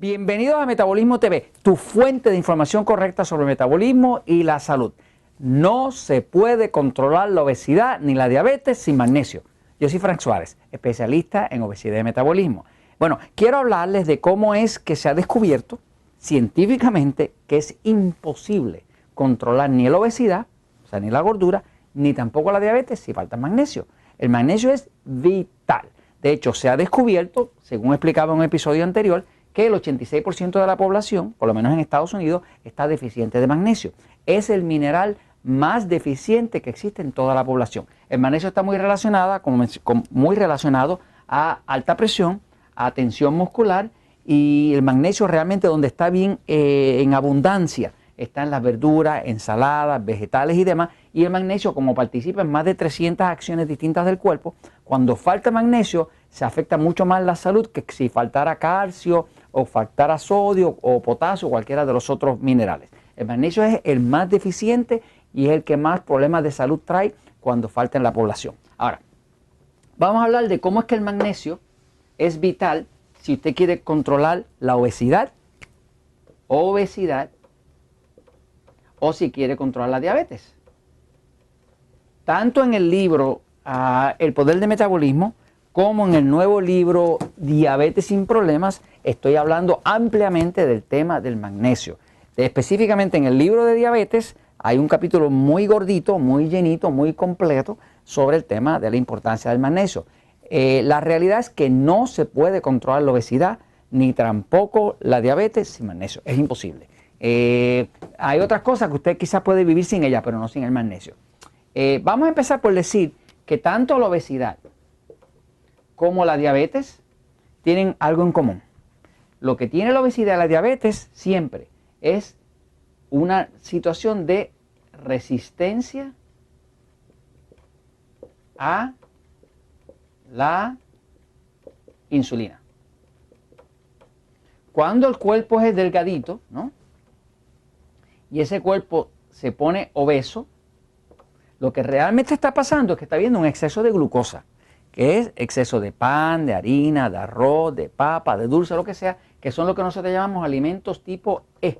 Bienvenidos a Metabolismo TV, tu fuente de información correcta sobre el metabolismo y la salud. No se puede controlar la obesidad ni la diabetes sin magnesio. Yo soy Frank Suárez, especialista en obesidad y metabolismo. Bueno, quiero hablarles de cómo es que se ha descubierto científicamente que es imposible controlar ni la obesidad, o sea, ni la gordura, ni tampoco la diabetes si falta magnesio. El magnesio es vital. De hecho, se ha descubierto, según explicaba en un episodio anterior, que el 86% de la población, por lo menos en Estados Unidos, está deficiente de magnesio. Es el mineral más deficiente que existe en toda la población. El magnesio está muy relacionado a alta presión, a tensión muscular, y el magnesio realmente donde está bien en abundancia está en las verduras, ensaladas, vegetales y demás. Y el magnesio, como participa en más de 300 acciones distintas del cuerpo, cuando falta magnesio se afecta mucho más la salud que si faltara calcio o faltara sodio o potasio o cualquiera de los otros minerales. El magnesio es el más deficiente y es el que más problemas de salud trae cuando falta en la población. Ahora, vamos a hablar de cómo es que el magnesio es vital si usted quiere controlar la obesidad o si quiere controlar la diabetes. Tanto en el libro El Poder del Metabolismo como en el nuevo libro Diabetes sin Problemas estoy hablando ampliamente del tema del magnesio. Específicamente en el libro de diabetes hay un capítulo muy gordito, muy llenito, muy completo sobre el tema de la importancia del magnesio. La realidad es que no se puede controlar la obesidad ni tampoco la diabetes sin magnesio. Es imposible. Hay otras cosas que usted quizás puede vivir sin ella, pero no sin el magnesio. Vamos a empezar por decir que tanto la obesidad como la diabetes tienen algo en común. Lo que tiene la obesidad y la diabetes siempre es una situación de resistencia a la insulina. Cuando el cuerpo es delgadito, ¿no? Y ese cuerpo se pone obeso, lo que realmente está pasando es que está habiendo un exceso de glucosa, que es exceso de pan, de harina, de arroz, de papa, de dulce, lo que sea, que son lo que nosotros llamamos alimentos tipo E,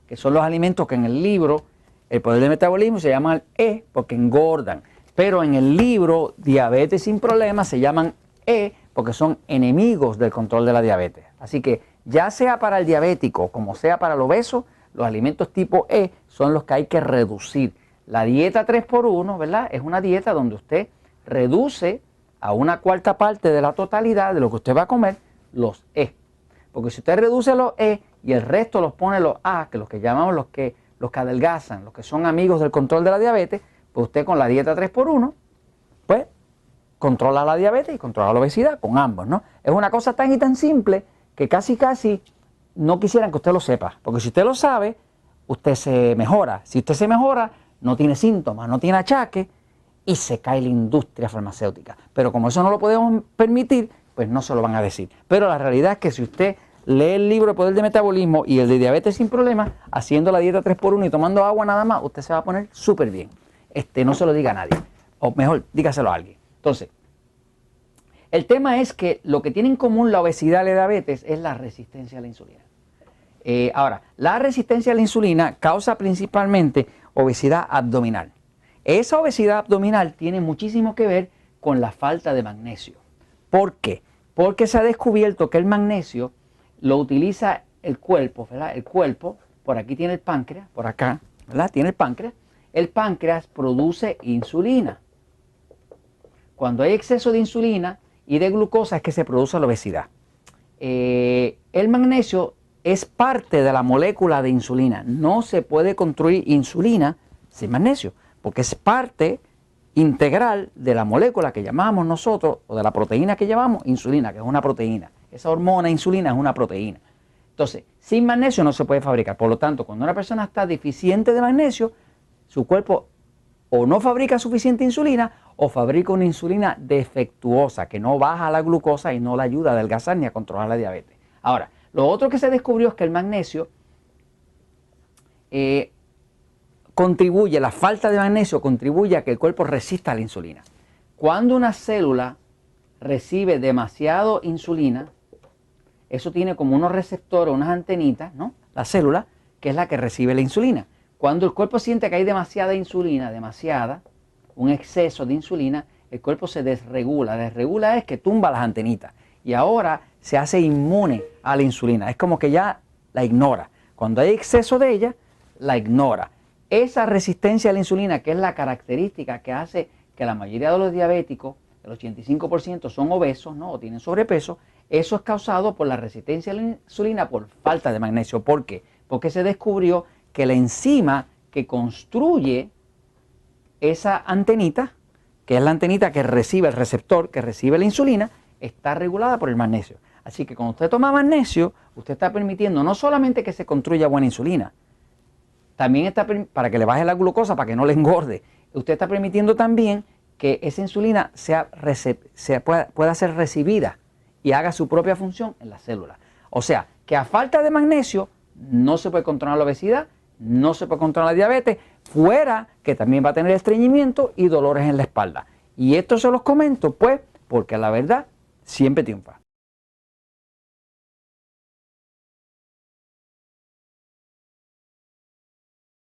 que son los alimentos que en el libro El Poder del Metabolismo se llaman E porque engordan, pero en el libro Diabetes sin Problemas se llaman E porque son enemigos del control de la diabetes. Así que ya sea para el diabético como sea para el obeso, los alimentos tipo E son los que hay que reducir. La dieta 3x1, ¿verdad? Es una dieta donde usted reduce a una cuarta parte de la totalidad de lo que usted va a comer los E. Porque si usted reduce los E y el resto los pone los A, que los que llamamos los que adelgazan, los que son amigos del control de la diabetes, pues usted con la dieta 3x1, pues controla la diabetes y controla la obesidad con ambos, ¿no? Es una cosa tan y tan simple que casi no quisieran que usted lo sepa. Porque si usted lo sabe, usted se mejora. Si usted se mejora, no tiene síntomas, no tiene achaques y se cae la industria farmacéutica. Pero como eso no lo podemos permitir, pues no se lo van a decir. Pero la realidad es que si usted lee el libro El Poder del Metabolismo y el de Diabetes sin Problemas, haciendo la dieta 3x1 y tomando agua nada más, usted se va a poner súper bien. No se lo diga a nadie. O mejor, dígaselo a alguien. Entonces, el tema es que lo que tiene en común la obesidad y la diabetes es la resistencia a la insulina. Ahora, la resistencia a la insulina causa principalmente obesidad abdominal. Esa obesidad abdominal tiene muchísimo que ver con la falta de magnesio. ¿Por qué? Porque se ha descubierto que el magnesio lo utiliza el cuerpo, ¿verdad? El cuerpo, por aquí tiene el páncreas, por acá, ¿verdad? Tiene el páncreas. El páncreas produce insulina. Cuando hay exceso de insulina y de glucosa es que se produce la obesidad. El magnesio es parte de la molécula de insulina. No se puede construir insulina sin magnesio, porque es parte integral de la molécula que llamamos nosotros, o de la proteína que llamamos insulina, que es una proteína. Esa hormona insulina es una proteína. Entonces, sin magnesio no se puede fabricar. Por lo tanto, cuando una persona está deficiente de magnesio, su cuerpo o no fabrica suficiente insulina o fabrica una insulina defectuosa que no baja la glucosa y no le ayuda a adelgazar ni a controlar la diabetes. Ahora, lo otro que se descubrió es que el magnesio contribuye, la falta de magnesio contribuye a que el cuerpo resista a la insulina. Cuando una célula recibe demasiado insulina, eso tiene como unos receptores, unas antenitas, ¿no? La célula, que es la que recibe la insulina. Cuando el cuerpo siente que hay demasiada insulina, un exceso de insulina, el cuerpo se desregula. Desregula es que tumba las antenitas y ahora se hace inmune a la insulina. Es como que ya la ignora. Cuando hay exceso de ella, la ignora. Esa resistencia a la insulina, que es la característica que hace que la mayoría de los diabéticos, el 85% son obesos, ¿no? O tienen sobrepeso, eso es causado por la resistencia a la insulina por falta de magnesio. ¿Por qué? Porque se descubrió que la enzima que construye esa antenita, que es la antenita que recibe el receptor, que recibe la insulina, está regulada por el magnesio. Así que cuando usted toma magnesio, usted está permitiendo no solamente que se construya buena insulina, también está para que le baje la glucosa, para que no le engorde. Usted está permitiendo también que esa insulina pueda ser recibida y haga su propia función en la célula. O sea, que a falta de magnesio no se puede controlar la obesidad, no se puede controlar la diabetes, fuera que también va a tener estreñimiento y dolores en la espalda. Y esto se los comento, pues, porque la verdad siempre triunfa.